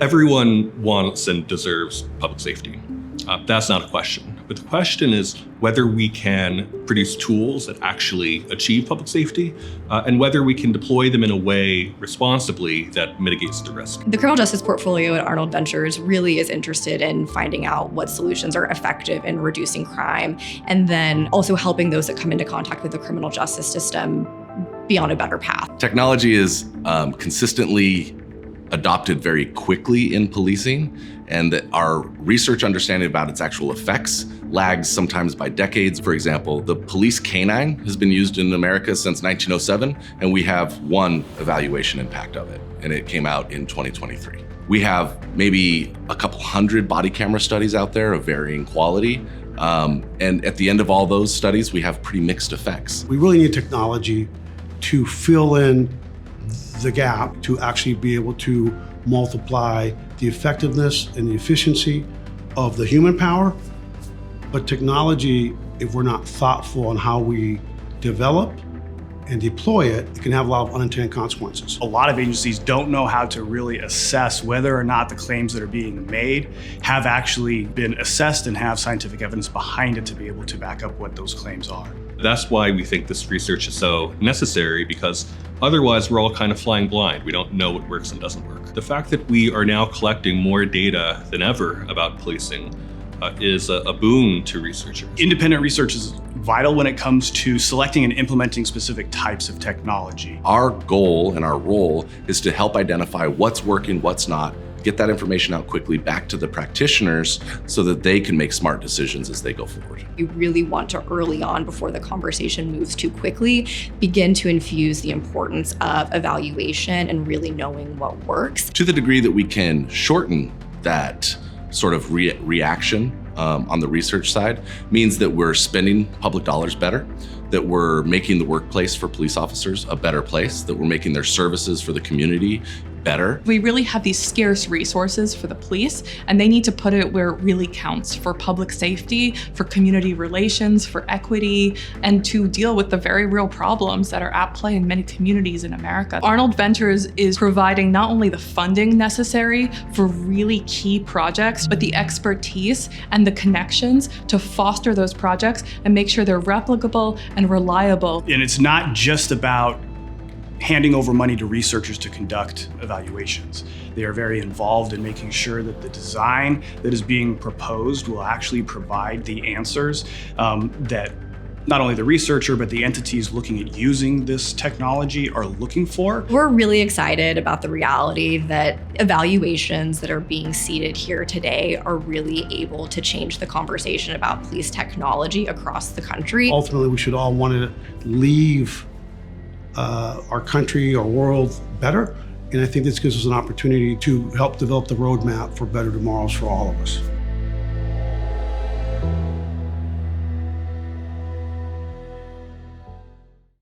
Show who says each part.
Speaker 1: Everyone wants and deserves public safety. That's not a question. But the question is whether we can produce tools that actually achieve public safety and whether we can deploy them in a way responsibly that mitigates the risk.
Speaker 2: The criminal justice portfolio at Arnold Ventures really is interested in finding out what solutions are effective in reducing crime and then also helping those that come into contact with the criminal justice system be on a better path.
Speaker 3: Technology is consistently adopted very quickly in policing, and that our research understanding about its actual effects lags sometimes by decades. For example, the police canine has been used in America since 1907, and we have one evaluation impact of it, and it came out in 2023. We have maybe a couple hundred body camera studies out there of varying quality, and at the end of all those studies, we have pretty mixed effects.
Speaker 4: We really need technology to fill in the gap to actually be able to multiply the effectiveness and the efficiency of the human power. But technology, if we're not thoughtful on how we develop and deploy it, it can have a lot of unintended consequences.
Speaker 5: A lot of agencies don't know how to really assess whether or not the claims that are being made have actually been assessed and have scientific evidence behind it to be able to back up what those claims are.
Speaker 1: That's why we think this research is so necessary, because otherwise we're all kind of flying blind. We don't know what works and doesn't work. The fact that we are now collecting more data than ever about policing is a boon to researchers.
Speaker 5: Independent research is vital when it comes to selecting and implementing specific types of technology.
Speaker 3: Our goal and our role is to help identify what's working, what's not, get that information out quickly back to the practitioners so that they can make smart decisions as they go forward.
Speaker 2: We really want to early on, before the conversation moves too quickly, begin to infuse the importance of evaluation and really knowing what works.
Speaker 3: To the degree that we can shorten that sort of reaction on the research side, means that we're spending public dollars better, that we're making the workplace for police officers a better place, that we're making their services for the community better.
Speaker 6: We really have these scarce resources for the police, and they need to put it where it really counts for public safety, for community relations, for equity, and to deal with the very real problems that are at play in many communities in America. Arnold Ventures is providing not only the funding necessary for really key projects, but the expertise and the connections to foster those projects and make sure they're replicable and reliable.
Speaker 5: And it's not just about handing over money to researchers to conduct evaluations. They are very involved in making sure that the design that is being proposed will actually provide the answers that not only the researcher, but the entities looking at using this technology are looking for.
Speaker 2: We're really excited about the reality that evaluations that are being seeded here today are really able to change the conversation about police technology across the country.
Speaker 4: Ultimately, we should all want to leave our country, our world better. And I think this gives us an opportunity to help develop the roadmap for better tomorrows for all of us.